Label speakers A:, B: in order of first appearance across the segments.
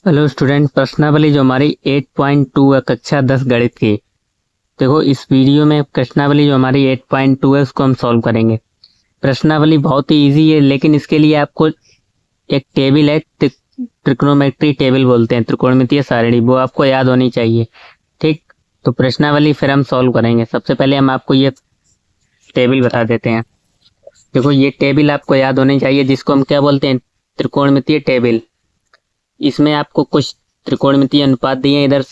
A: Hello student, प्रश्नावली जो हमारी 8.2 है कक्षा 10 गणित की। देखो इस वीडियो में प्रश्नावली जो हमारी 8.2 है उसको हम सॉल्व करेंगे। प्रश्नावली बहुत ही इजी है, लेकिन इसके लिए आपको एक टेबल है, त्रिकोणमिति टेबल बोलते हैं, त्रिकोणमितीय सारणी, वो आपको याद होनी चाहिए। ठीक, तो प्रश्नावली फिर हम सॉल्व करेंगे। सबसे पहले हम आपको ये टेबल बता देते हैं। देखो ये टेबल आपको याद होनी चाहिए, जिसको हम क्या बोलते हैं, त्रिकोणमितीय टेबल। इसमें आपको कुछ त्रिकोणमितीय अनुपात दिए हैं। इधर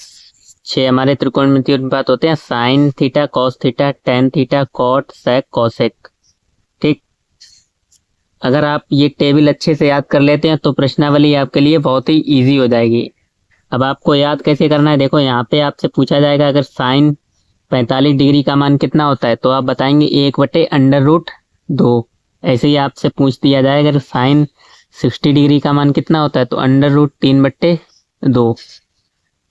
A: 6 हमारे त्रिकोणमितीय अनुपात होते हैं, sine theta, cos theta, tan theta, cot, sec, cosec. ठीक, अगर आप ये टेबल अच्छे से याद कर लेते हैं तो प्रश्नावली आपके लिए बहुत ही इजी हो जाएगी। अब आपको याद कैसे करना है, देखो यहाँ पे आपसे पूछा जाएगा अगर साइन 45 डिग्री का मान कितना होता है, तो आप बताएंगे 1/√2। ऐसे ही आपसे पूछ दिया जाएगा अगर साइन 60 डिग्री का मान कितना होता है, तो √3/2।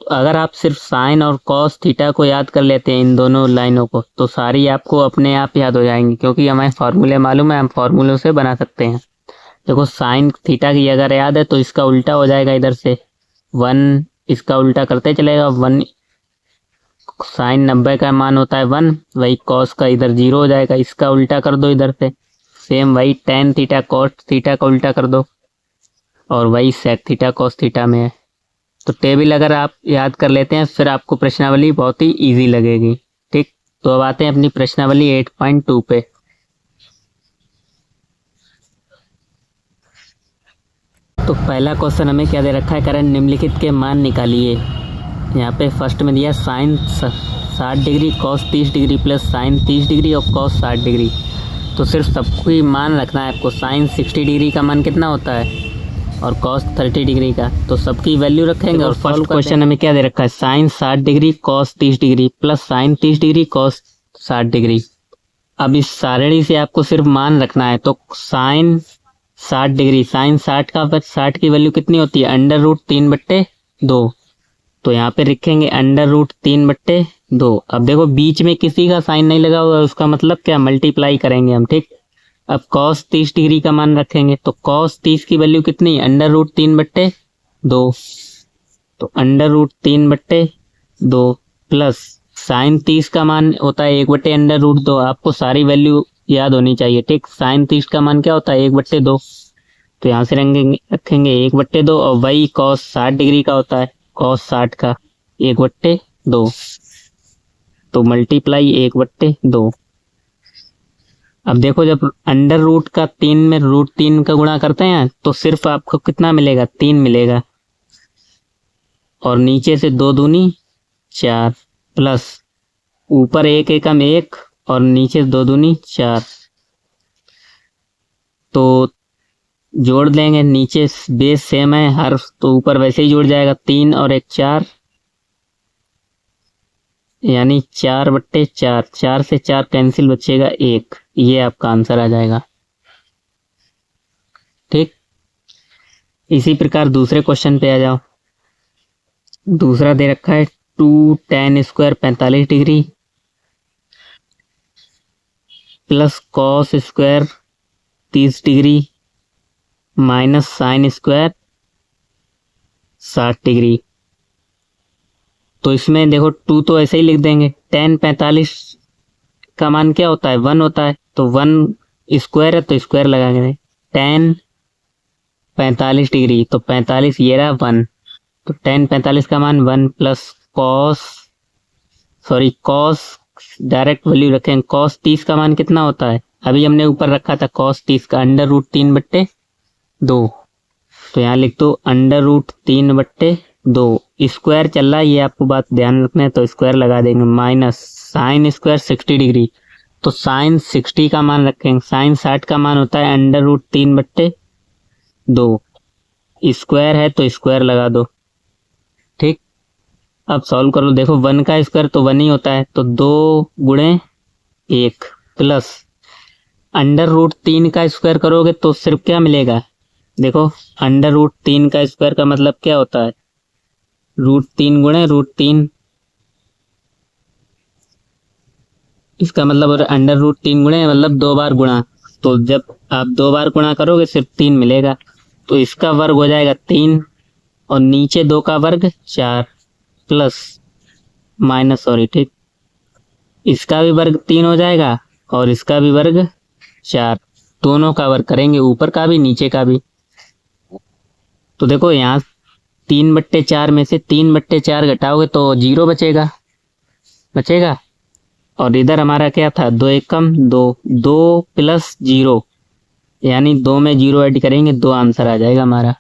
A: तो अगर आप सिर्फ साइन और कॉस थीटा को याद कर लेते हैं, इन दोनों लाइनों को, तो सारी आपको अपने आप याद हो जाएंगी, क्योंकि हमें फॉर्मूले मालूम है, हम फॉर्मूलों से बना सकते हैं। देखो साइन थीटा की अगर याद है तो इसका उल्टा हो जाएगा, इधर से 1 इसका उल्टा करते चलेगा। 1 साइन 90 का मान होता है 1, वही कॉस का इधर 0 हो जाएगा, इसका उल्टा कर दो इधर से। सेम वही टेन थीटा कॉस थीटा का उल्टा कर दो, और वही सेक थीटा कॉस थीटा में है। तो टेबल अगर आप याद कर लेते हैं फिर आपको प्रश्नावली बहुत ही इजी लगेगी। ठीक, तो अब आते हैं अपनी प्रश्नावली 8.2 पे। तो पहला क्वेश्चन हमें क्या दे रखा है, करें निम्नलिखित के मान निकालिए। यहाँ पे फर्स्ट में दिया sine 60 degree, cos 30 degree plus sine 30 degree और कॉस 60 डिग्री। तो सिर्फ सबको ही मान रखना है आपको। साइन 60 डिग्री का मान कितना होता है और कॉस 30 डिग्री का, तो सबकी वैल्यू रखेंगे। और फर्स्ट क्वेश्चन हमें क्या दे रखा है, sine 60 degree cos 30 degree plus sine 30 degree cos 60 degree. अब इस सारणी से आपको सिर्फ मान रखना है। तो साइन 60 डिग्री, साइन 60 का 60 की वैल्यू कितनी होती है, √3/2। तो यहाँ पे लिखेंगे √3/2। अब देखो बीच में किसी का साइन नहीं लगा हुआ, उसका मतलब क्या, मल्टीप्लाई करेंगे हम। ठीक, अब कॉस 30 डिग्री का मान रखेंगे, तो कॉस 30 की वैल्यू कितनी, √3/2। तो √3/2 प्लस साइन 30 का मान होता है 1/√2। आपको सारी वैल्यू याद होनी चाहिए। ठीक, साइन 30 का मान क्या होता है, 1/2। तो यहाँ से रखेंगे 1/2, और वही कॉस 60 डिग्री का होता है, कॉस 60 का 1/2। तो मल्टीप्लाई 1/2। अब देखो जब अंडर रूट का 3 में √3 का गुणा करते हैं तो सिर्फ आपको कितना मिलेगा, 3 मिलेगा, और नीचे से 2 दूनी 4 प्लस ऊपर 1 एकम 1 और नीचे 2 दूनी 4। तो जोड़ देंगे, नीचे बेस सेम है हर, तो ऊपर वैसे ही जुड़ जाएगा, 3 और 1 4, यानी 4/4। 4 से 4 कैंसिल, बचेगा 1। ये आपका आंसर आ जाएगा। ठीक, इसी प्रकार दूसरे क्वेश्चन पे आ जाओ। दूसरा दे रखा है 2 tan square 45 degree plus cos square 30 degree minus sine square 60 degree. तो इसमें देखो 2 तो ऐसे ही लिख देंगे। tan 45 का मान क्या होता है, 1 होता है, तो 1 स्क्वायर है तो स्क्वायर लगाएंगे। tan 45 डिग्री, तो 45 ये रहा 1, तो tan 45 का मान 1 प्लस कॉस डायरेक्ट वैल्यू रखेंगे। कॉस 30 का मान कितना होता है, अभी हमने ऊपर रखा था कॉस 30 का, √3/2। तो यहाँ लिख दो √3/2। स्क्वायर चल रहा है, ये आपको बात ध्यान रखना है, तो स्क्वायर लगा देंगे, माइनस साइन स्क्वायर 60 डिग्री, तो साइन 60 का मान रखेंगे। साइन 60 का मान होता है √3/2। स्क्वायर है तो स्क्वायर लगा दो। ठीक, अब सॉल्व कर लो। देखो 1 का स्क्वायर तो 1 ही होता है, तो 2 × 1 प्लस √3 का स्क्वायर करोगे तो सिर्फ क्या मिलेगा, देखो √3 का स्क्वायर का मतलब क्या होता है, √3 × √3, इसका मतलब √3 गुणे मतलब 2 बार गुणा, तो जब आप 2 बार गुणा करोगे सिर्फ 3 मिलेगा, तो इसका वर्ग हो जाएगा 3 और नीचे 2 का वर्ग 4 प्लस माइनस सॉरी ठीक, इसका भी वर्ग 3 हो जाएगा और इसका भी वर्ग 4, दोनों का वर्ग करेंगे, ऊपर का भी नीचे का भी। तो देखो यहाँ 3/4 में से 3/4 घटाओगे तो 0 बचेगा। और इधर हमारा क्या था, 2 एकम 2, 2 प्लस 0 यानी 2 में 0 ऐड करेंगे 2 आंसर आ जाएगा हमारा।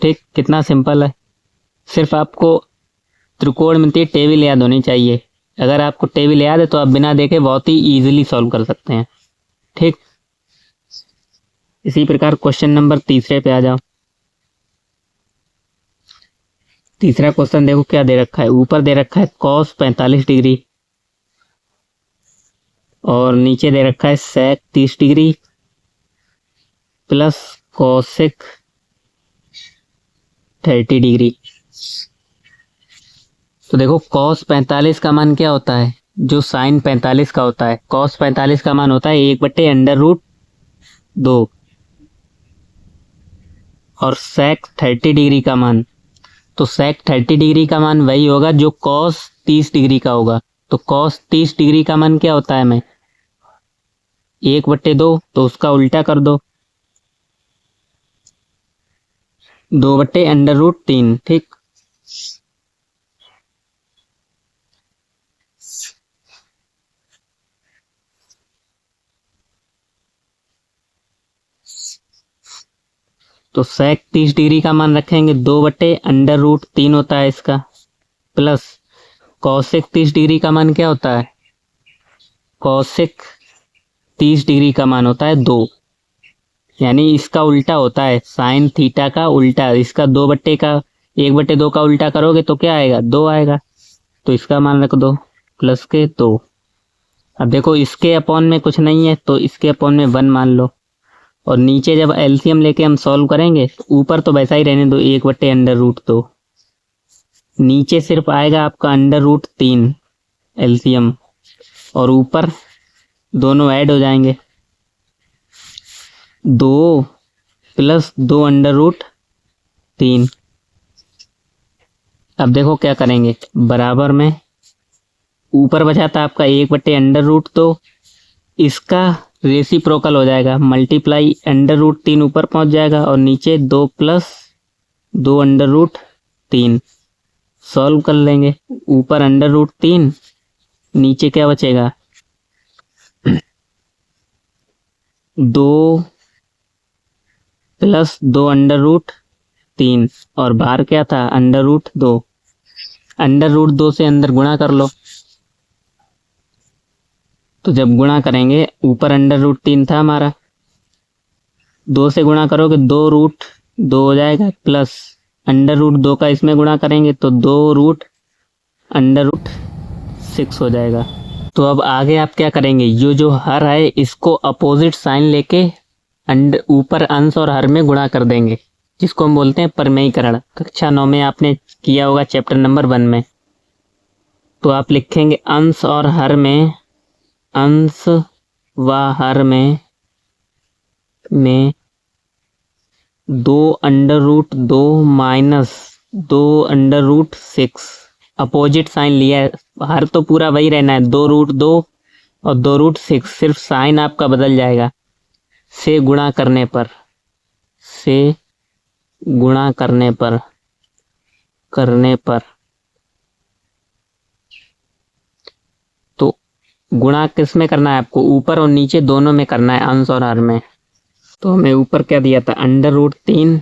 A: ठीक, कितना सिंपल है। सिर्फ आपको त्रिकोणमितीय टेबल याद होनी चाहिए। अगर आपको टेबल याद है तो आप बिना देखे बहुत ही इजीली सॉल्व कर सकते हैं। ठीक, इसी प्रकार क्वेश्चन नंबर 3 पे आ जाओ। तीसरा क्वेश्चन देखो क्या दे रखा है, ऊपर दे रखा है cos 45 डिग्री और नीचे दे रखा है sec 30 degree plus cosec 30 degree. तो देखो cos 45 का मान क्या होता है, जो sin 45 का होता है। cos 45 का मान होता है 1/√2 और sec 30 डिग्री का मान, तो sec 30 डिग्री का मान वही होगा जो cos 30 डिग्री का होगा। तो cos 30 डिग्री का मान क्या होता है, मैं 1/2, तो उसका उल्टा कर दो 2/√3। ठीक, तो sec 30 डिग्री का मान रखेंगे 2/√3 होता है इसका, प्लस cosec 30 डिग्री का मान क्या होता है, cosec 30 डिग्री का मान होता है 2, यानी इसका उल्टा होता है साइन थीटा का उल्टा। इसका 1/2 का उल्टा करोगे तो क्या आएगा, 2 आएगा। तो इसका मान रख दो प्लस के 2। अब देखो इसके अपॉन में कुछ नहीं है तो इसके अपॉन में 1 मान लो, और नीचे जब एलसीएम लेके हम सॉल्व करेंगे तो ऊपर तो वैसा ही रहने दो 1/√2, नीचे सिर्फ आएगा आपका √3 एलसीएम और ऊपर दोनों ऐड हो जाएंगे, 2 प्लस 2/√3। अब देखो क्या करेंगे, बराबर में ऊपर बचा था आपका 1/√2, इसका रेसिप्रोकल हो जाएगा, मल्टीप्लाई √3 ऊपर पहुंच जाएगा और नीचे 2 प्लस 2/√3। सॉल्व कर लेंगे, ऊपर √3 नीचे क्या बचेगा 2 प्लस 2/√3 और बाहर क्या था √2, √2 से अंदर गुणा कर लो। तो जब गुणा करेंगे ऊपर √3 था हमारा, 2 से गुणा करोगे 2√2 हो जाएगा, प्लस √2 का इसमें गुणा करेंगे तो 2√6 हो जाएगा। तो अब आगे आप क्या करेंगे, ये जो हर है इसको अपोजिट साइन लेके ऊपर अंश और हर में गुणा कर देंगे, जिसको हम बोलते हैं परमेयीकरण। कक्षा 9 में आपने किया होगा चैप्टर नंबर 1 में। तो आप लिखेंगे अंश और हर में, अंश व हर में 2/√2 माइनस 2/6, अपोजिट साइन लिया है, हर तो पूरा वही रहना है 2√2 और 2√6, सिर्फ साइन आपका बदल जाएगा से गुणा करने पर, तो गुणा किस में करना है आपको, ऊपर और नीचे दोनों में करना है, अंश और हर में। तो हमें ऊपर क्या दिया था √3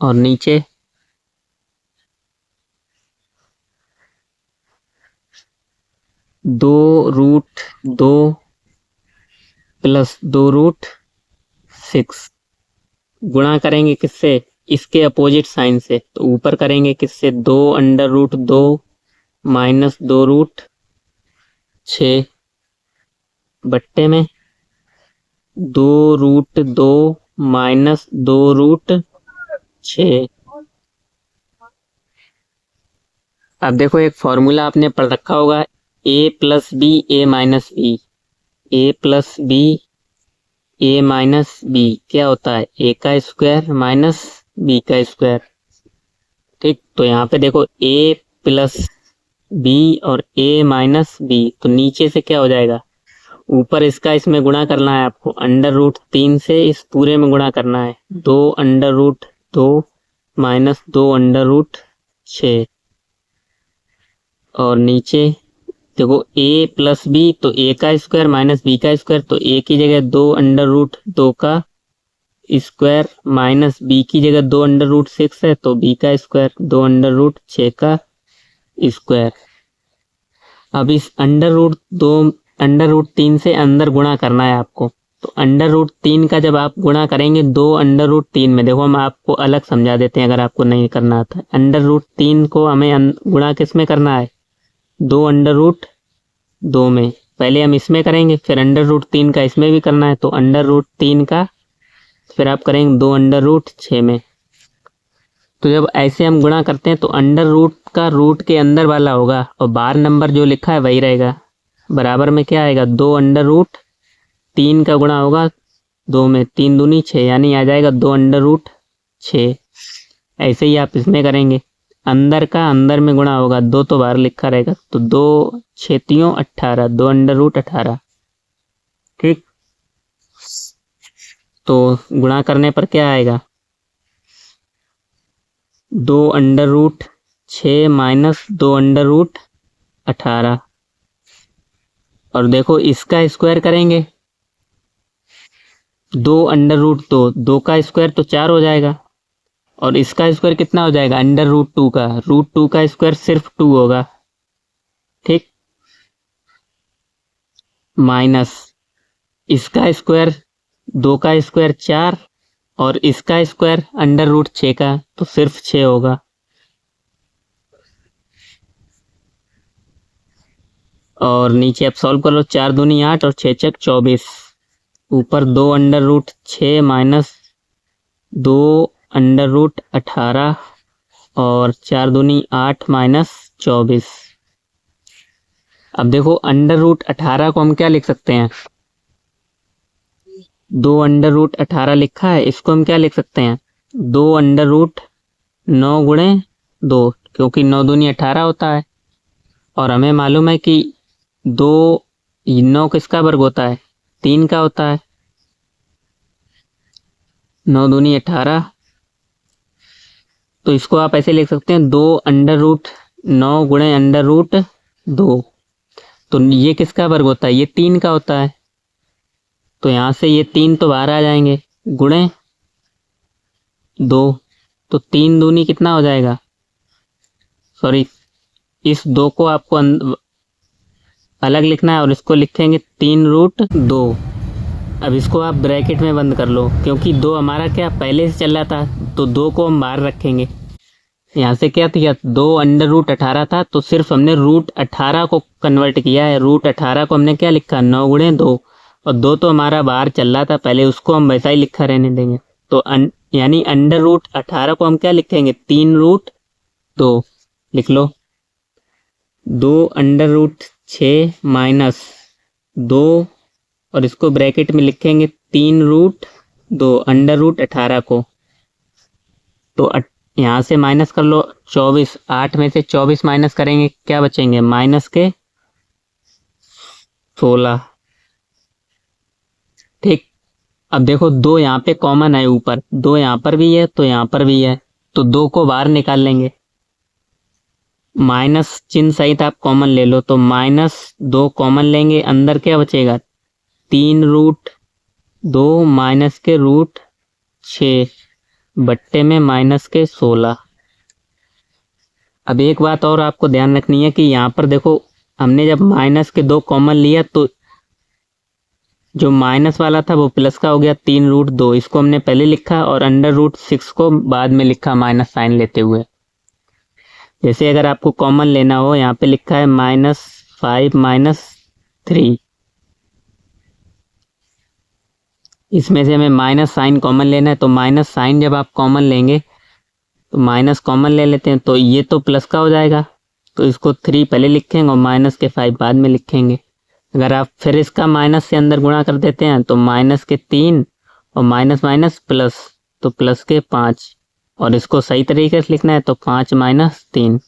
A: और नीचे 2√2 प्लस 2√6। गुणा करेंगे किससे, इसके अपोजिट साइन से, तो ऊपर करेंगे किससे 2/√2 माइनस 2√6 बट्टे में 2√2 माइनस 2√6। अब देखो एक फॉर्मूला आपने पढ़ रखा होगा, a plus b a minus b, a plus b a minus b क्या होता है, a का स्क्वायर माइनस बी का स्क्वायर। ठीक, तो यहाँ पे देखो a प्लस बी और a माइनस बी, तो नीचे से क्या हो जाएगा, ऊपर इसका इसमें गुणा करना है आपको, √3 से इस पूरे में गुणा करना है, 2√2 माइनस 2√6, और नीचे देखो a प्लस बी, तो a का स्क्वायर माइनस बी का स्क्वायर, तो a की जगह 2√2 का स्क्वायर माइनस बी की जगह 2√6 है, तो b का स्क्वायर 2√6 का स्क्वायर। अब इस √3 से अंदर गुणा करना है आपको, तो √3 का जब आप गुणा करेंगे 2√3 में, देखो हम आपको अलग समझा देते हैं अगर आपको नहीं करना आता है। √3 को हमें गुणा किस में करना है, 2√2 में। पहले हम इसमें करेंगे, फिर √3 का इसमें भी करना है, तो √3 का फिर आप करेंगे 2√6 में। तो जब ऐसे हम गुणा करते हैं तो अंडर रूट का रूट के अंदर वाला होगा और बाहर नंबर जो लिखा है वही रहेगा। बराबर में क्या आएगा, 2√3 का गुणा होगा 2 में, 3 दूनी 6, यानी आ जाएगा 2√6। ऐसे ही आप इसमें करेंगे, अंदर का अंदर में गुणा होगा, 2 तो बाहर लिखा रहेगा, तो 2 6 18, 2√18। ठीक, तो गुणा करने पर क्या आएगा, 2√6 माइनस 2√18। और देखो इसका स्क्वायर करेंगे, 2√2, 2 का स्क्वायर तो 4 हो जाएगा, और इसका स्क्वायर कितना हो जाएगा, √2 का, √2 का स्क्वायर सिर्फ 2 होगा। ठीक, माइनस इसका स्क्वायर, 2 का स्क्वायर 4, और इसका स्क्वायर √6 का, तो सिर्फ 6 होगा। और नीचे आप सॉल्व कर लो, 4 दूनी 8 और 6 छक 24, ऊपर 2√6 माइनस 2√18 और 4 दूनी 8 माइनस 24। अब देखो √18 को हम क्या लिख सकते हैं, 2√18 लिखा है, इसको हम क्या लिख सकते हैं, 2√9 गुणे 2, क्योंकि 9 दूनी 18 होता है, और हमें मालूम है कि 9 किसका वर्ग होता है, 3 का होता है, 9 दूनी 18। तो इसको आप ऐसे लिख सकते हैं, 2√9 गुणे √2, तो ये किसका वर्ग होता है, ये 3 का होता है, तो यहाँ से ये 3 तो बाहर आ जाएंगे, गुणे 2, तो 3 दूनी कितना हो जाएगा, सॉरी इस 2 को आपको अलग लिखना है और इसको लिखेंगे 3√2। अब इसको आप ब्रैकेट में बंद कर लो, क्योंकि 2 हमारा क्या पहले से चल रहा था, तो 2 को हम बाहर रखेंगे। यहाँ से क्या था, 2√18 था, तो सिर्फ हमने √18 को कन्वर्ट किया है, √18 को हमने क्या लिखा, 9 गुणे 2, और 2 तो हमारा बाहर चल रहा था पहले, उसको हम वैसा ही लिखा रहने देंगे। तो यानी √18 को हम क्या लिखेंगे, 3√2 लिख लो, 2√6 माइनस 2, और इसको ब्रैकेट में लिखेंगे 3√2 √18 को, तो यहाँ से माइनस कर लो 24, 8 में से 24 माइनस करेंगे, क्या बचेंगे, माइनस के 16। ठीक, अब देखो 2 यहाँ पे कॉमन है, ऊपर 2 यहाँ पर भी है तो यहाँ पर भी है, तो 2 को बाहर निकाल लेंगे, माइनस चिन्ह सहित आप कॉमन ले लो, तो -2 कॉमन लेंगे, अंदर क्या बचेगा, 3√2 माइनस के √6 बट्टे में माइनस के 16। अब एक बात और आपको ध्यान रखनी है कि यहाँ पर देखो हमने जब माइनस के 2 कॉमन लिया तो जो माइनस वाला था वो प्लस का हो गया, 3√2 इसको हमने पहले लिखा और √6 को बाद में लिखा माइनस साइन लेते हुए। जैसे अगर आपको कॉमन लेना हो, यहाँ पे लिखा है -5 -3, इसमें से हमें माइनस साइन कॉमन लेना है, तो माइनस साइन जब आप कॉमन लेंगे तो माइनस कॉमन ले लेते हैं, तो ये तो प्लस का हो जाएगा, तो इसको 3 पहले लिखेंगे और माइनस के 5 बाद में लिखेंगे। अगर आप फिर इसका माइनस से अंदर गुणा कर देते हैं तो -3 और माइनस माइनस प्लस, तो +5, और इसको सही तरीके से लिखना है तो 5 माइनस 3,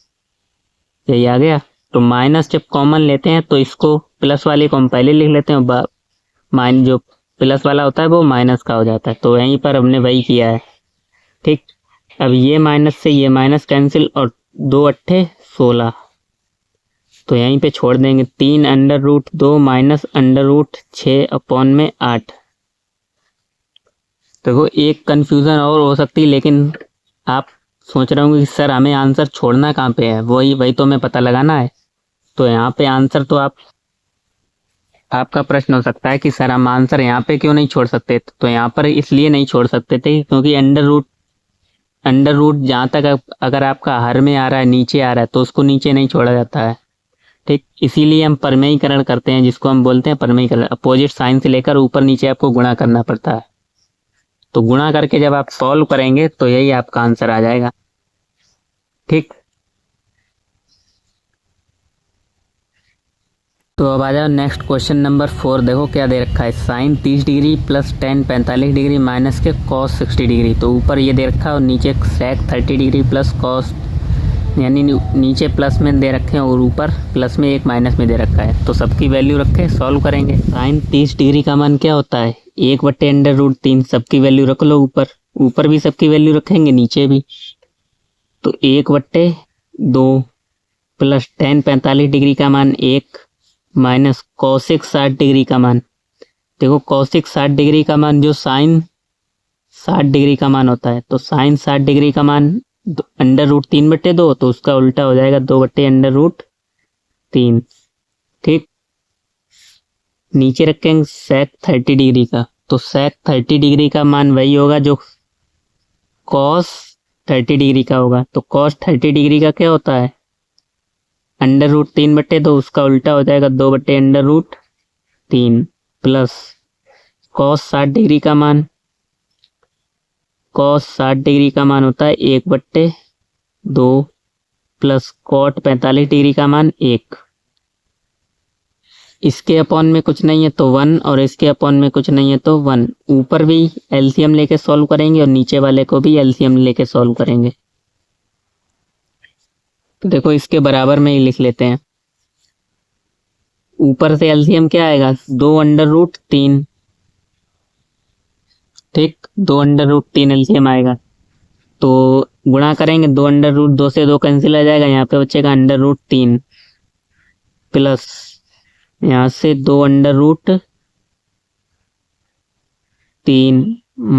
A: यही आ गया। तो माइनस जब कॉमन लेते हैं तो इसको प्लस वाले को हम पहले लिख लेते हैं, माइन जो प्लस वाला होता है वो माइनस का हो जाता है। तो यहीं पर हमने वही किया है, ठीक। अब ये माइनस से ये माइनस कैंसिल और 2 अट्ठे 16, तो यहीं पे छोड़ देंगे। 3 under root 2 minus under root 6 upon में 8। देखो एक कन्फ्यूज़न और हो सकती है, लेकिन आप सोच रहे होंगे कि सर हमें आंसर छोड़ना कहाँ पे है, वही तो हमें पता लगाना है। तो यहाँ पे आंसर तो आपका प्रश्न हो सकता है कि सर हम आंसर यहाँ पे क्यों नहीं छोड़ सकते। तो यहाँ पर इसलिए नहीं छोड़ सकते थे क्योंकि अंडर रूट जहाँ तक अगर आपका हर में आ रहा है, नीचे आ रहा है, तो उसको नीचे नहीं छोड़ा जाता है, ठीक। इसीलिए हम परमेयीकरण करते हैं, जिसको हम बोलते हैं परमेयीकरण। अपोजिट साइन से लेकर ऊपर नीचे आपको गुणा करना पड़ता है। तो गुणा करके जब आप सॉल्व करेंगे तो यही आपका आंसर आ जाएगा, ठीक। तो अब आ जाओ नेक्स्ट क्वेश्चन नंबर 4। देखो क्या दे रखा है, sine 30 degree plus ten 45 degree minus के कॉस 60 डिग्री। तो ऊपर ये दे रखा है और नीचे सेक 30 डिग्री प्लस कॉस, यानी नीचे प्लस में दे रखे हैं और ऊपर प्लस में एक माइनस में दे रखा है। तो सबकी वैल्यू रखे सॉल्व करेंगे। साइन 30 डिग्री का मान क्या होता है, 1/√3। सबकी वैल्यू रख लो, ऊपर भी सबकी वैल्यू रखेंगे, नीचे भी। तो 1/2 प्लस टेन 45 डिग्री का मान 1 माइनस कॉसिक 60 डिग्री का मान। देखो कॉसिक 60 डिग्री का मान जो साइन 60 डिग्री का मान होता है, तो साइन 60 डिग्री का मान √3/2, तो उसका उल्टा हो जाएगा 2/√3, ठीक। नीचे रखेंगे सेक 30 डिग्री का, तो सेक 30 डिग्री का मान वही होगा जो कॉस 30 डिग्री का होगा। तो कॉस 30 डिग्री का क्या होता है, √3/2, उसका उल्टा हो जाएगा 2/√3 प्लस कॉस 60 डिग्री का मान, कॉस 60 डिग्री का मान होता है 1/2 प्लस कॉट 45 डिग्री का मान 1। इसके अपॉन में कुछ नहीं है तो 1, और इसके अपॉन में कुछ नहीं है तो 1। ऊपर भी एलसीएम लेके सॉल्व करेंगे और नीचे वाले को भी एलसीएम लेके सॉल्व करेंगे। तो देखो इसके बराबर में ही लिख लेते हैं। ऊपर से एलसीएम क्या आएगा, 2/√3, ठीक। 2/√3 एलसीएम आएगा। तो गुणा करेंगे, 2/2 से 2 कैंसिल आ जाएगा, यहाँ पे बचेगा √3 प्लस यहाँ से 2/3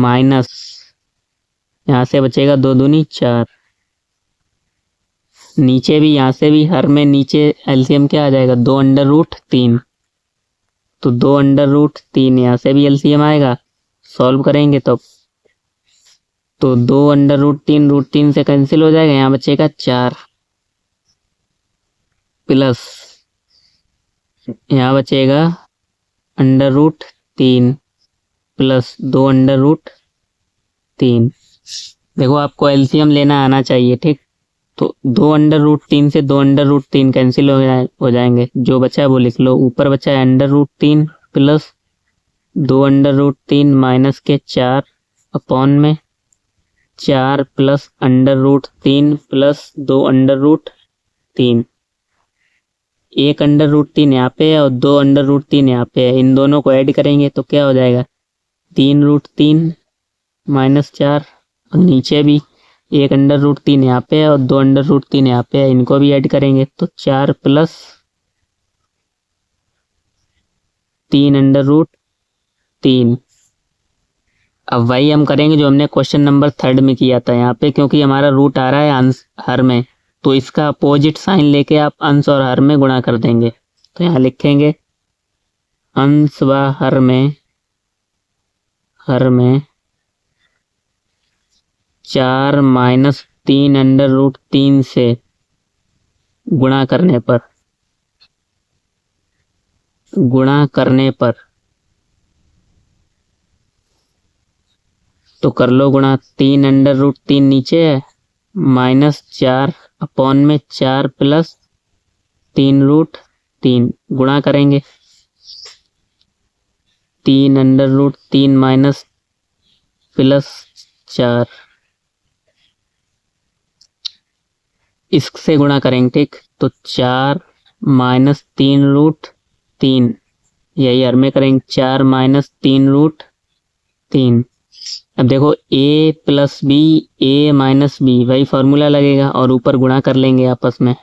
A: माइनस यहाँ से बचेगा 2 दूनी 4। नीचे भी यहाँ से भी हर में नीचे एलसीएम क्या आ जाएगा, 2/3। तो 2/3 यहाँ से भी एलसीएम आएगा, सॉल्व करेंगे तो 2/3 √3 से कैंसिल हो जाएगा, यहाँ बचेगा 4 प्लस यहाँ बचेगा √3 प्लस 2/3। देखो आपको एलसीएम लेना आना चाहिए, ठीक। तो 2/3 से 2/3 कैंसिल हो जाएंगे, जो बचा है वो लिख लो। ऊपर बचा है √3 प्लस 2/3 माइनस के 4 अपॉन में 4 प्लस √3 प्लस 2/3। 1/3 यहाँ पे है और 2/3 यहाँ पे है, इन दोनों को ऐड करेंगे तो क्या हो जाएगा, 3√3 माइनस 4, और नीचे भी 1/3 यहाँ पे है और 2/3 यहाँ पे है, इनको भी ऐड करेंगे तो 4 प्लस 3/3। अब वही हम करेंगे जो हमने क्वेश्चन नंबर 3 में किया था। यहाँ पे क्योंकि हमारा रूट आ रहा है हर में, तो इसका अपोजिट साइन लेके आप अंश और हर में गुणा कर देंगे। तो यहाँ लिखेंगे अंश व हर में 4 माइनस 3/3 से गुणा करने पर तो कर लो गुणा। 3/3 नीचे है, माइनस 4 अपॉन में 4 प्लस 3√3 गुणा करेंगे। 3/3 माइनस प्लस 4 इससे गुणा करेंगे, ठीक। तो 4 माइनस 3√3, यही हर में करेंगे 4 माइनस 3√3। अब देखो a plus b, a minus b, वही फॉर्मूला लगेगा और ऊपर गुणा कर लेंगे आपस में।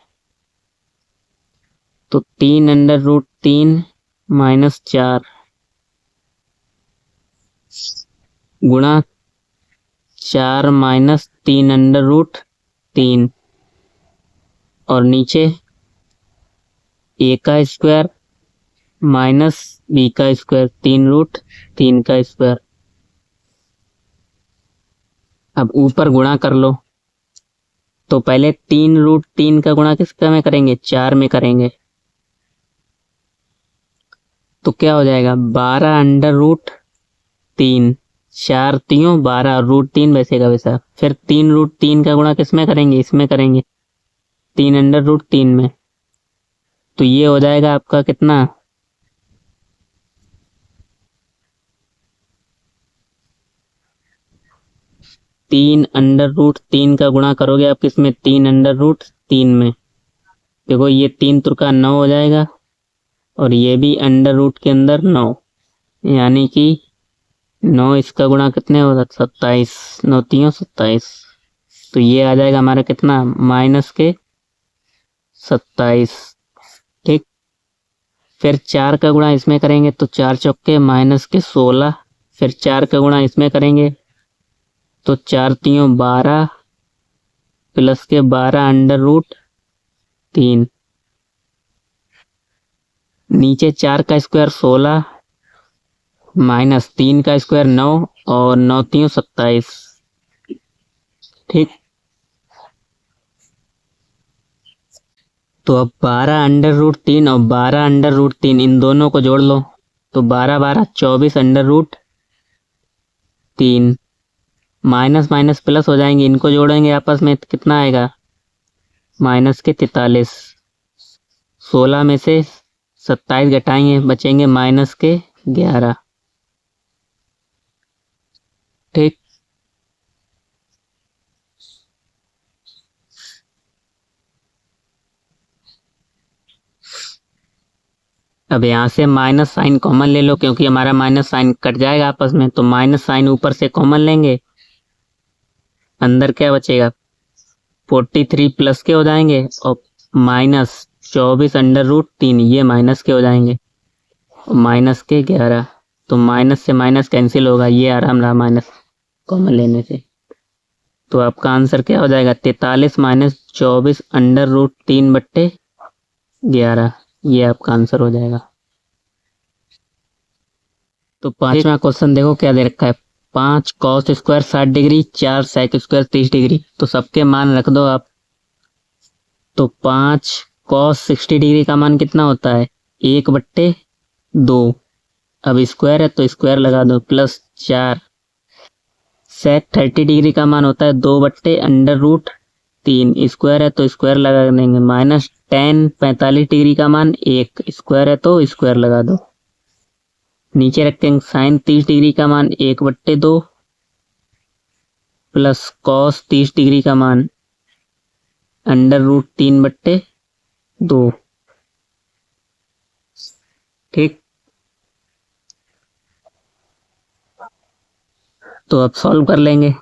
A: तो 3√3 माइनस 4 गुणा 4 माइनस 3√3 और नीचे a का स्क्वायर माइनस b का स्क्वायर, 3√3 का स्क्वायर। अब ऊपर गुणा कर लो। तो पहले 3√3 का गुणा किसका में करेंगे, 4 में करेंगे। तो क्या हो जाएगा, 12√3, 4 3 12, √3 वैसे वैसा। फिर 3√3 का गुणा किस में करेंगे, इसमें करेंगे 3√3 में। तो ये हो जाएगा आपका कितना, 3√3 का गुणा करोगे आप किसमें, 3√3 में। देखो ये 3 तुरका 9 हो जाएगा और ये भी अंडर रूट के अंदर 9, यानी कि 9 इसका गुणा कितने होगा, 27, 9 3 27। तो ये आ जाएगा हमारा कितना, माइनस के 27, ठीक। फिर 4 का गुणा इसमें करेंगे तो 4 चौके माइनस के 16। फिर 4 का गुणा इसमें करेंगे तो 4 3 12 प्लस के 12 अंडर रूट 3। नीचे 4 का स्क्वायर 16 माइनस 3 का स्क्वायर 9 और 9 3 27, ठीक। तो अब 12 अंडर रूट 3 और 12 अंडर रूट 3 इन दोनों को जोड़ लो। तो 12 12 24 under root 3, minus minus plus हो जाएंगे, इनको जोड़ेंगे आपस में तो कितना आएगा, माइनस के 43। 16 में से 27 घटाएंगे, बचेंगे माइनस के 11, ठीक। अब यहाँ से माइनस साइन कॉमन ले लो, क्योंकि हमारा माइनस साइन कट जाएगा आपस में। तो माइनस साइन ऊपर से कॉमन लेंगे, अंदर क्या बचेगा, 43 प्लस के हो जाएंगे और माइनस 24 अंडर रूट 3, ये माइनस के हो जाएंगे, माइनस के 11। तो माइनस से माइनस कैंसिल होगा, ये आराम रहा माइनस कॉमन लेने से। तो आपका आंसर क्या हो जाएगा, 43 माइनस 24 अंडर रूट 3/11, ये आपका आंसर हो जाएगा। तो 5वां क्वेश्चन देखो क्या दे रखा है, 5 cos square 60 degree, 4 sec square 30 degree. तो सबके मान रख दो आप। तो 5 कॉस 60 डिग्री का मान कितना होता है, 1/2। अब स्क्वायर है तो स्क्वायर लगा दो, प्लस 4 सेक 30 डिग्री का मान होता है 2/अंडर रूट 3, स्क्वायर है तो स्क्वायर लगा देंगे, माइनस tan 45 डिग्री का मान 1, स्क्वायर है तो स्क्वायर लगा दो। नीचे रखेंगे साइन 30 डिग्री का मान 1/2 प्लस कॉस 30 डिग्री का मान अंडर रूट 3/2, ठीक। तो अब सॉल्व कर लेंगे।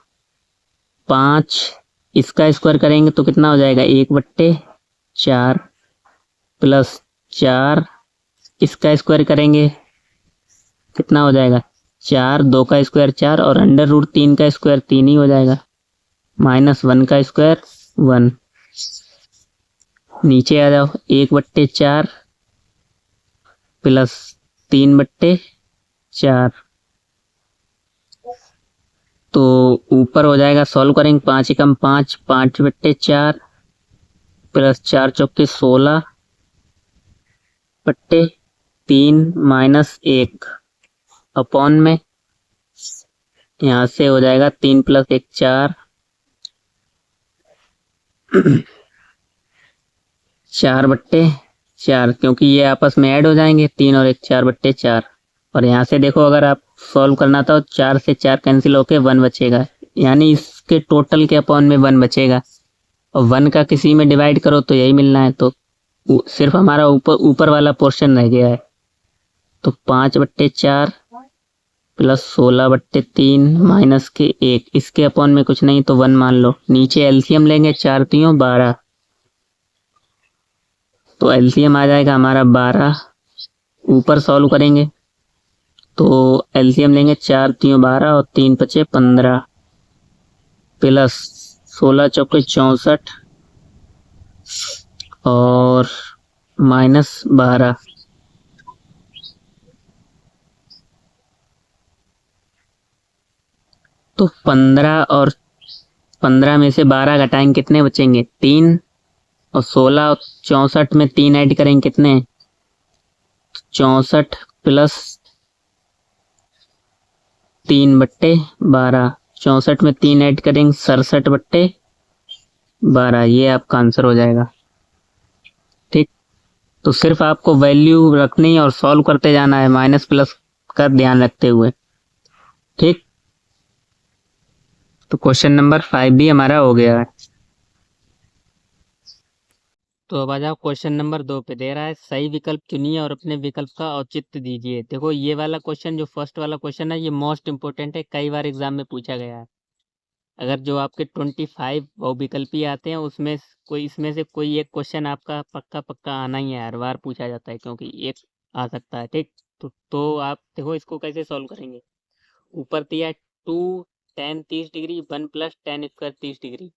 A: 5 इसका स्क्वायर करेंगे तो कितना हो जाएगा, 1/4 प्लस 4 इसका स्क्वायर करेंगे कितना हो जाएगा, 4, 2 का स्क्वायर 4 और अंडर रूट 3 का स्क्वायर 3 ही हो जाएगा, माइनस 1 का स्क्वायर 1। नीचे आ जाओ, 1/4 प्लस 3/4। तो ऊपर हो जाएगा, सॉल्व करेंगे, 5 एकम 5, 5/4 प्लस 4 चौके 16/3 माइनस 1 अपॉन में, यहाँ से हो जाएगा 3 + 1 4, 4/4, क्योंकि ये आपस में ऐड हो जाएंगे, 3 और 1 4/4। और यहाँ से देखो अगर आप सॉल्व करना था तो 4 से 4 कैंसिल होके 1 बचेगा, यानी इसके टोटल के अपॉन में 1 बचेगा। और 1 का किसी में डिवाइड करो तो यही मिलना है, तो सिर्फ हमारा ऊपर वाला पोर्शन रह गया है। तो 5/4 प्लस 16/3 माइनस के 1, इसके अपॉन में कुछ नहीं तो 1 मान लो। नीचे एलसीएम लेंगे, 4 3 12, तो एलसीएम आ जाएगा हमारा 12। ऊपर सॉल्व करेंगे तो एलसीएम लेंगे, 4 3 12 और 3 5 15 प्लस 16 चौके 64 और माइनस 12। तो 15 और 15 में से 12 घटाएंगे, कितने बचेंगे? 3। और 16 और 64 में 3 ऐड करेंगे, कितने? 64 प्लस 3/12। 64 में 3 ऐड करेंगे, 67/12। ये आपका आंसर हो जाएगा। ठीक, तो सिर्फ आपको वैल्यू रखनी है और सॉल्व करते जाना है, माइनस प्लस का ध्यान रखते हुए। ठीक, तो क्वेश्चन नंबर 5 भी हमारा हो गया है। तो अब आ जाओ क्वेश्चन नंबर 2 पे। दे रहा है सही विकल्प चुनिए और अपने विकल्प का औचित्य दीजिए। देखो ये वाला क्वेश्चन, जो फर्स्ट वाला क्वेश्चन है, ये मोस्ट इंपोर्टेंट है, कई बार एग्जाम में पूछा गया है। अगर जो आपके 25 बहुविकल्पी आते हैं उसमें कोई, इसमें से कोई एक क्वेश्चन आपका पक्का पक्का आना ही है, हर बार पूछा जाता है, क्योंकि एक आ सकता है। ठीक, तो आप देखो इसको कैसे सॉल्व करेंगे। ऊपर दिया है 2 tan 30 degree 1 plus tan square 30 degree.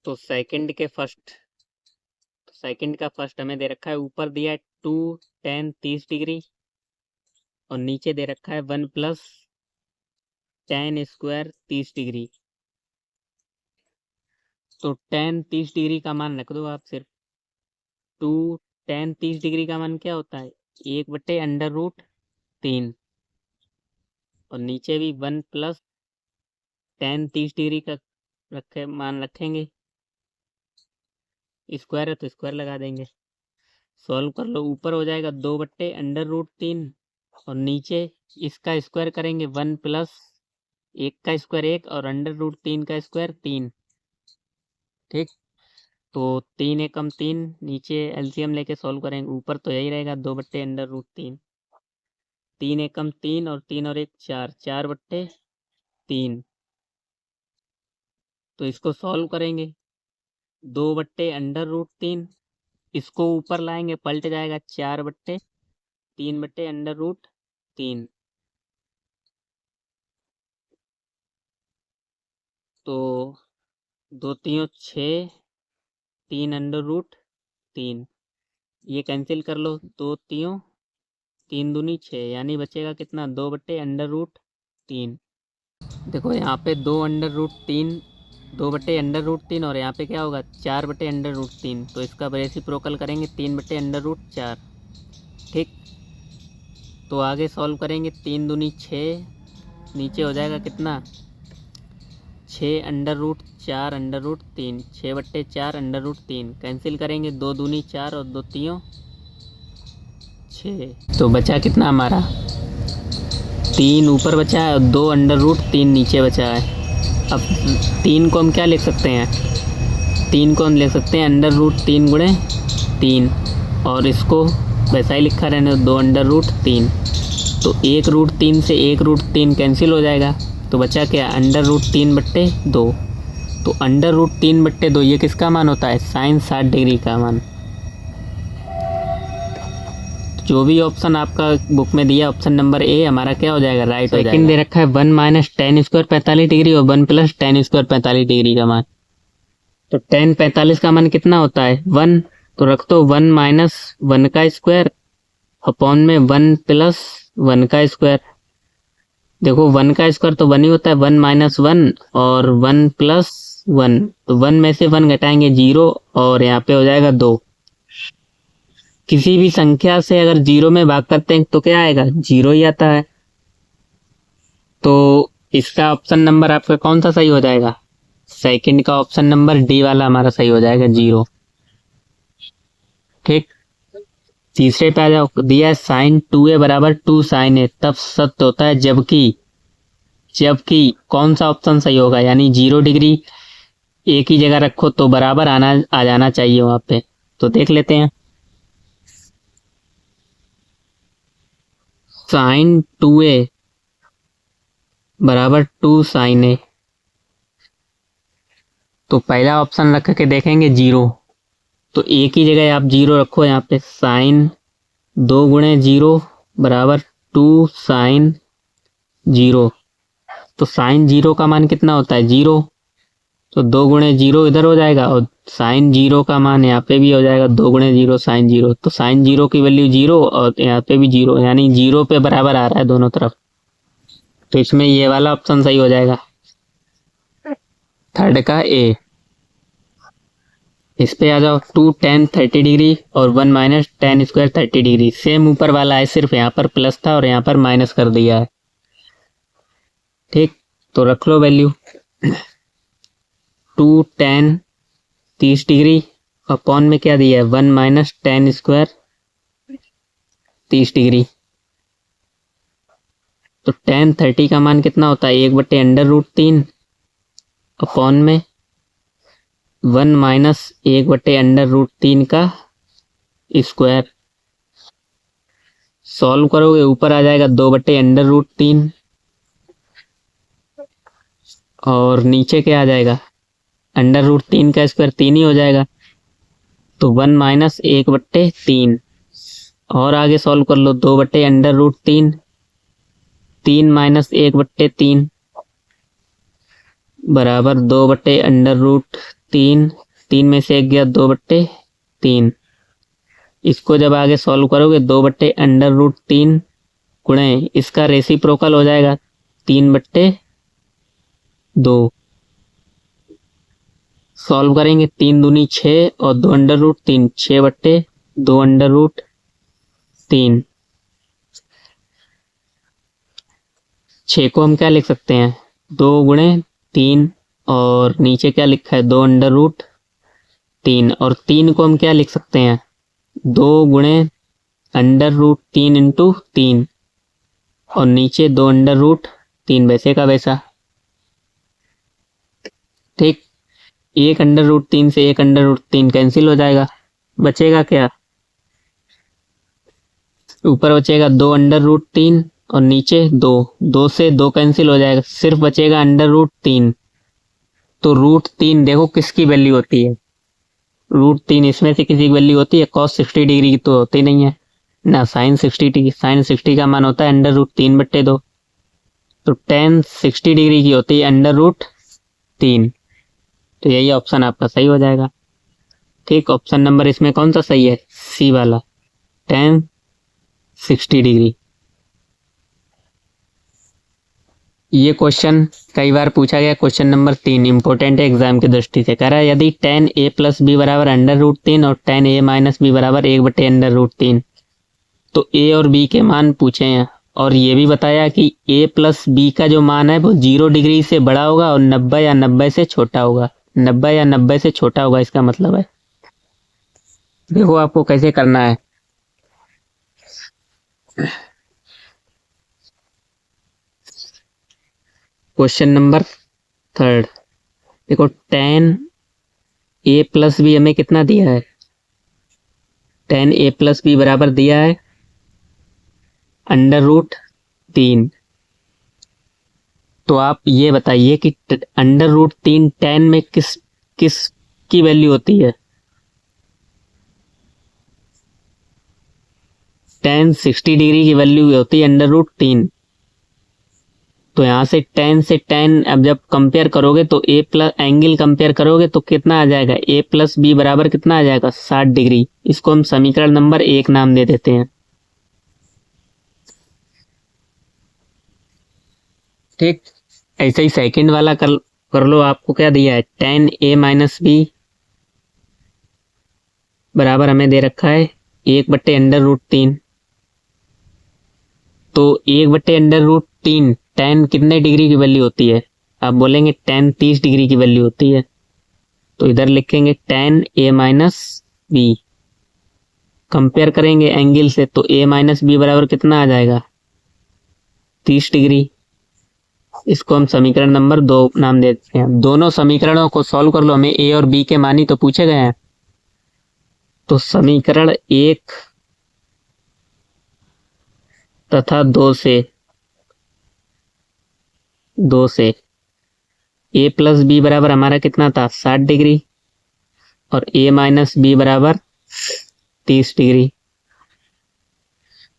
A: तो सेकंड का फर्स्ट हमें दे रखा है, ऊपर दिया है 2 tan 30 डिग्री और नीचे दे रखा है 1 प्लस tan स्क्वायर 30 डिग्री। तो tan 30 डिग्री का मान रख दो आप सिर्फ। 2 tan 30 डिग्री का मान क्या होता है? 1/√3 और नीचे भी 1 प्लस tan 30 डिग्री का मान रखेंगे। स्क्वायर है तो स्क्वायर लगा देंगे। सॉल्व कर लो, ऊपर हो जाएगा 2/√3 और नीचे इसका स्क्वायर करेंगे 1 प्लस 1 का स्क्वायर 1 और √3 का स्क्वायर 3। ठीक, तो 3 एकम 3, नीचे एलसीएम लेके सॉल्व करेंगे, ऊपर तो यही रहेगा 2/√3। 3 एकम 3 और 3 और 1 4, 4/3। तो इसको सॉल्व करेंगे, 2/√3, इसको ऊपर लाएंगे पलट जाएगा 4/3/√3। तो 2 3 6, 3/√3, ये कैंसिल कर लो, 2 3 3 दूनी 6, यानी बचेगा कितना? 2/√3। देखो यहाँ पे 2/√3 और यहाँ पे क्या होगा? 4/√3। तो इसका रेसिप्रोकल करेंगे 3/√4। ठीक, तो आगे सॉल्व करेंगे, 3 दूनी 6, नीचे हो जाएगा कितना? 6/4/3, 6/4/3 कैंसिल करेंगे, 2 दूनी 4 और 2 3 6। तो बचा कितना हमारा? 3 ऊपर बचा है और 2/√3 नीचे बचा है। अब 3 को हम क्या लिख सकते हैं? 3 को हम लिख सकते हैं √3 गुणे 3 और इसको वैसा ही लिखा रहने 2/√3। तो 1√3 से 1√3 कैंसिल हो जाएगा, तो बचा क्या? √3/2। तो √3/2 ये किसका मान होता है? साइन 60 डिग्री का मान। जो भी ऑप्शन आपका बुक में दिया, ऑप्शन नंबर ए हमारा क्या हो जाएगा? राइट हो जाएगा। सेकंड दे रखा है 1 माइनस tan स्क्वायर 45 डिग्री और 1 प्लस tan स्क्वायर 45 डिग्री का मान। तो tan 45 का मान कितना होता है? 1। तो रख दो 1 माइनस 1 का स्क्वायर अपॉन में 1 प्लस 1 का स्क्वायर। देखो 1 का स्क्वायर तो 1 ही होता है, 1 माइनस 1 और 1 प्लस 1, तो 1 में से 1 घटाएंगे 0 और यहाँ पे हो जाएगा 2। किसी भी संख्या से अगर 0 में भाग करते हैं तो क्या आएगा? 0 ही आता है। तो इसका ऑप्शन नंबर आपका कौन सा सही हो जाएगा? सेकंड का ऑप्शन नंबर डी वाला हमारा सही हो जाएगा, 0। ठीक, तीसरे पे आ जाओ, दिया है साइन 2a बराबर 2 साइन ए, तब सत्य होता है जबकि जबकि कौन सा ऑप्शन सही होगा, यानी 0 डिग्री एक ही जगह रखो तो बराबर आ जाना चाहिए वहां पे। तो देख लेते हैं। साइन 2a बराबर 2 साइन ए, तो पहला ऑप्शन रख के देखेंगे 0, तो एक ही जगह आप 0 रखो यहाँ पे। साइन 2 गुणे 0 बराबर 2 साइन 0, तो साइन 0 का मान कितना होता है 0, तो 2 गुणे 0 इधर हो जाएगा और साइन 0 का मान यहाँ पे भी हो जाएगा 2 गुणे 0 साइन 0, तो साइन 0 की वैल्यू 0 और यहाँ पे भी 0, यानी 0 पे बराबर आ रहा है दोनों तरफ। तो इसमें ये वाला ऑप्शन सही हो जाएगा, थर्ड का ए। इस पे आ जाओ, 2 tan 30 डिग्री और 1 minus tan square 30 degree, same ऊपर वाला है, सिर्फ यहाँ पर प्लस था और यहाँ पर माइनस कर दिया है। ठीक, तो रख low value. 2 tan 30 degree upon में क्या दिया है 1 माइनस tan स्क्वायर 30 डिग्री, तो tan 30 का मान कितना होता है 1/√3 अपॉन में 1 माइनस 1/√3 का स्क्वायर। सॉल्व करोगे ऊपर आ जाएगा 2/√3 और नीचे क्या आ जाएगा √3 का स्क्वायर 3 ही हो जाएगा, तो 1 माइनस 1/3 और आगे सॉल्व कर लो 2/√3, 3 माइनस 1/3 बराबर 2/√3, 3 में से 1 गया 2/3। इसको जब आगे सॉल्व करोगे 2/√3 गुणे इसका रेसिप्रोकल हो जाएगा 3/2। सॉल्व करेंगे 3 दूनी 6 और 2/√3, 6/2√3। 6 को हम क्या लिख सकते हैं 2 गुणे 3 और नीचे क्या लिखा है 2/√3, और 3 को हम क्या लिख सकते हैं 2 गुणे √3 इंटू 3 और नीचे 2/√3, वैसे का वैसा। ठीक, 1/√3 से 1/√3 कैंसिल हो जाएगा, बचेगा क्या ऊपर बचेगा 2/√3 और नीचे 2 से 2 कैंसिल हो जाएगा, सिर्फ बचेगा √3। तो √3 देखो किसकी वैल्यू होती है, √3 इसमें से किसी की वैल्यू होती है, cos 60 डिग्री की तो होती नहीं है ना, sin 60 डिग्री, sin 60 का मान होता है √3/2, तो tan 60 डिग्री की होती है √3। तो यही ऑप्शन आपका सही हो जाएगा। ठीक, ऑप्शन नंबर इसमें कौन सा सही है सी वाला, tan 60 डिग्री। ये क्वेश्चन कई बार पूछा गया, क्वेश्चन नंबर 3 इंपॉर्टेंट है एग्जाम की दृष्टि से। कह रहा है यदि tan a प्लस बी बराबर √3 और tan a माइनस बी बराबर 1/√3, तो a और b के मान पूछे हैं और ये भी बताया कि a प्लस b का जो मान है वो 0 डिग्री से बड़ा होगा और 90 या 90 से छोटा होगा, 90 या 90 से छोटा होगा, इसका मतलब है। देखो आपको कैसे करना है। क्वेश्चन नंबर 3, देखो tan a प्लस बी हमें कितना दिया है, tan a प्लस बी बराबर दिया है √3। तो आप ये बताइए कि √3 tan में किस की वैल्यू होती है, tan 60 डिग्री की वैल्यू होती है √3। तो यहाँ से tan अब जब कंपेयर करोगे तो a प्लस एंगल कंपेयर करोगे तो कितना आ जाएगा, a प्लस बी बराबर कितना आ जाएगा 60 डिग्री। इसको हम समीकरण नंबर 1 नाम दे देते हैं। ठीक, ऐसे ही सेकंड वाला कर लो। आपको क्या दिया है tan a माइनस बी बराबर हमें दे रखा है 1/√3। तो 1/√3 tan कितने डिग्री की वैल्यू होती है, आप बोलेंगे tan 30 डिग्री की वैल्यू होती है। तो इधर लिखेंगे tan a minus b compare करेंगे एंगल से तो a माइनस बी बराबर कितना आ जाएगा, 30 डिग्री। इसको हम समीकरण नंबर 2 नाम देते हैं। दोनों समीकरणों को सॉल्व कर लो, हमें a और b के मान ही तो पूछे गए हैं। तो समीकरण 1 तथा 2 से a प्लस बी बराबर हमारा कितना था, 60 डिग्री, और a माइनस बी बराबर 30 डिग्री।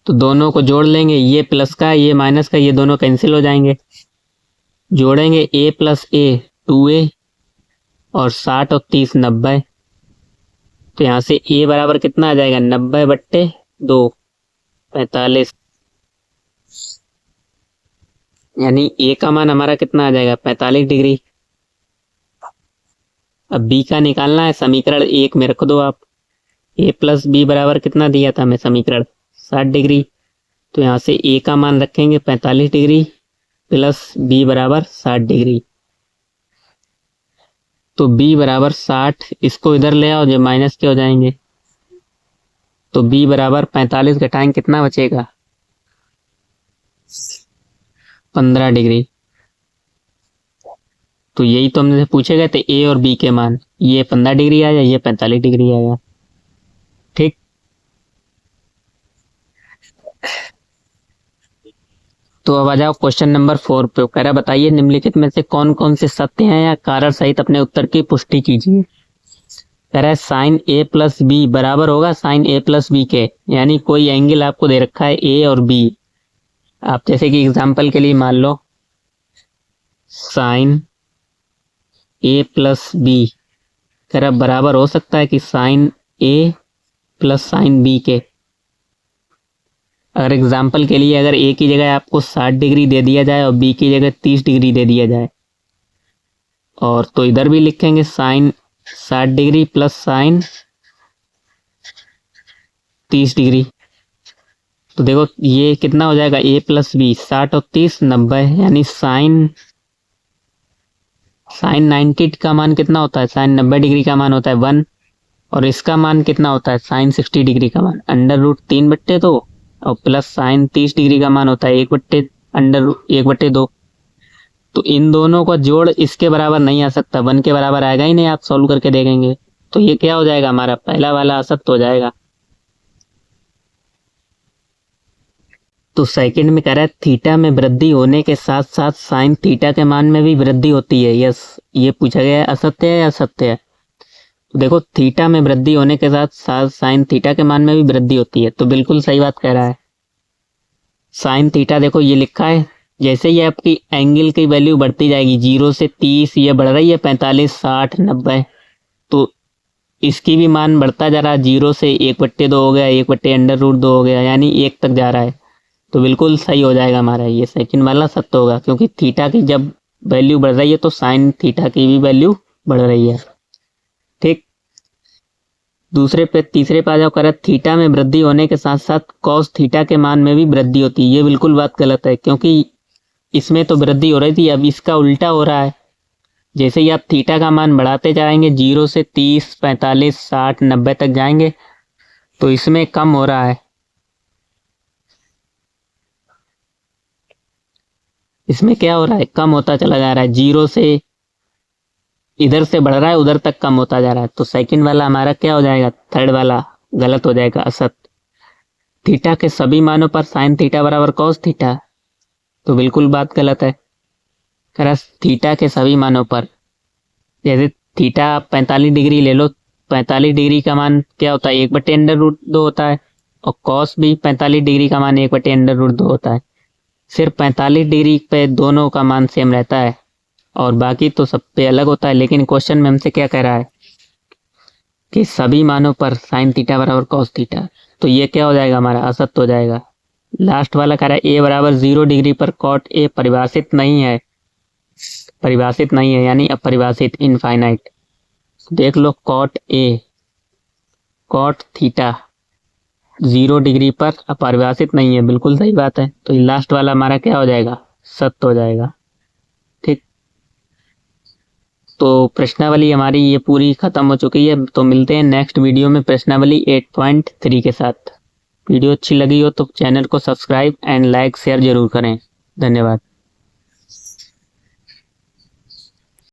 A: तो दोनों को जोड़ लेंगे, ये प्लस का ये माइनस का, ये दोनों कैंसिल हो जाएंगे। जोड़ेंगे a प्लस a 2a, और 60 और 30 90। तो यहाँ से a बराबर कितना आ जाएगा, 90/2 45, यानी a का मान हमारा कितना आ जाएगा, 45 डिग्री। अब b का निकालना है, समीकरण 1 में रख दो आप। a प्लस बी बराबर कितना दिया था हमें समीकरण, 60 डिग्री। तो यहाँ से a का मान रखेंगे 45 डिग्री प्लस b बराबर 60 डिग्री। तो b बराबर 60, इसको इधर ले आओ, जो माइनस के हो जाएंगे। तो b बराबर 45 घटाएंगे कितना बचेगा, 15 डिग्री। तो यही तो हमने पूछे गए थे a और b के मान, ये 15 डिग्री आया, ये 45 डिग्री आया। ठीक, तो अब आ जाओ क्वेश्चन नंबर 4 पे। कह रहा बताइए निम्नलिखित में से कौन कौन से सत्य हैं या कारण सहित अपने उत्तर की पुष्टि कीजिए। कह रहा है साइन a प्लस बी बराबर होगा साइन a प्लस बी के, यानी कोई एंगल आपको दे रखा है a और b। आप जैसे कि एग्जांपल के लिए मान लो साइन a प्लस बी, कह रहा बराबर हो सकता है कि sine a plus sine b के। अगर एग्जाम्पल के लिए अगर a की जगह आपको 60 डिग्री दे दिया जाए और b की जगह 30 डिग्री दे दिया जाए, और तो इधर भी लिखेंगे sine 60 degree plus sine 30 degree. तो देखो ये कितना हो जाएगा, a प्लस बी, 60 और 30 90, यानी साइन 90 का मान कितना होता है, साइन 90 डिग्री का मान होता है 1, और इसका मान कितना होता है साइन 60 डिग्री का मान √3/2, और प्लस साइन 30 डिग्री का मान होता है 1/2। तो इन दोनों का जोड़ इसके बराबर नहीं आ सकता, 1 के बराबर आएगा ही नहीं। आप सॉल्व करके देखेंगे तो ये क्या हो जाएगा, हमारा पहला वाला असत्य हो जाएगा। तो सेकंड में कह रहा है थीटा में वृद्धि होने के साथ साथ साइन थीटा के मान में भी वृद्धि होती है। यस, ये पूछा गया है असत्य है या सत्य है। तो देखो थीटा में वृद्धि होने के साथ साथ साइन थीटा के मान में भी वृद्धि होती है, तो बिल्कुल सही बात कह रहा है। साइन थीटा देखो ये लिखा है, जैसे ही आपकी एंगल की वैल्यू बढ़ती जाएगी 0 से 30, ये बढ़ रही है 45 60 90, तो इसकी भी मान बढ़ता जा रहा है, 0 से 1/2 हो गया, 1/√2 हो गया, यानी 1 तक जा रहा है। तो बिल्कुल सही हो जाएगा हमारा, ये सेकंड वाला सत्य होगा, क्योंकि थीटा की जब वैल्यू बढ़ रही है तो साइन थीटा की भी वैल्यू बढ़ रही है। ठीक, तीसरे पे आ जाओ। कर थीटा में वृद्धि होने के साथ साथ कॉस थीटा के मान में भी वृद्धि होती है। ये बिल्कुल बात गलत है, क्योंकि इसमें तो वृद्धि हो रही थी, अब इसका उल्टा हो रहा है। जैसे ही आप थीटा का मान बढ़ाते जाएंगे 0 से 30 45 60 90 तक जाएंगे, तो इसमें कम हो रहा है। इसमें क्या हो रहा है, कम होता चला जा रहा है, 0 से इधर से बढ़ रहा है उधर तक कम होता जा रहा है। तो सेकंड वाला हमारा क्या हो जाएगा, थर्ड वाला गलत हो जाएगा, असत्य। थीटा के सभी मानों पर साइन थीटा बराबर कॉस थीटा, तो बिल्कुल बात गलत है। कह थीटा के सभी मानों पर, जैसे थीटा 45 डिग्री ले लो, 45 डिग्री का मान क्या होता है, 1/√2 होता है, और कॉस भी 45 डिग्री का मान 1/√2 होता है। सिर्फ 45 डिग्री पे दोनों का मान सेम रहता है, और बाकी तो सब पे अलग होता है। लेकिन क्वेश्चन में हमसे क्या कह रहा है कि सभी मानों पर साइन थीटा बराबर कॉस थीटा, तो ये क्या हो जाएगा हमारा, असत्य हो जाएगा। लास्ट वाला कह रहा है a बराबर 0 डिग्री पर कॉट a परिभाषित नहीं है, यानी अपरिभाषित, इनफाइनाइट। देख लो कॉट थीटा 0 डिग्री पर अपरिभाषित नहीं है, बिल्कुल सही बात है। तो लास्ट वाला हमारा क्या हो जाएगा, सत्य हो जाएगा। ठीक, तो प्रश्नावली हमारी ये पूरी ख़त्म हो चुकी है। तो मिलते हैं नेक्स्ट वीडियो में प्रश्नावली 8.3 के साथ। वीडियो अच्छी लगी हो तो चैनल को सब्सक्राइब एंड लाइक शेयर ज़रूर करें। धन्यवाद।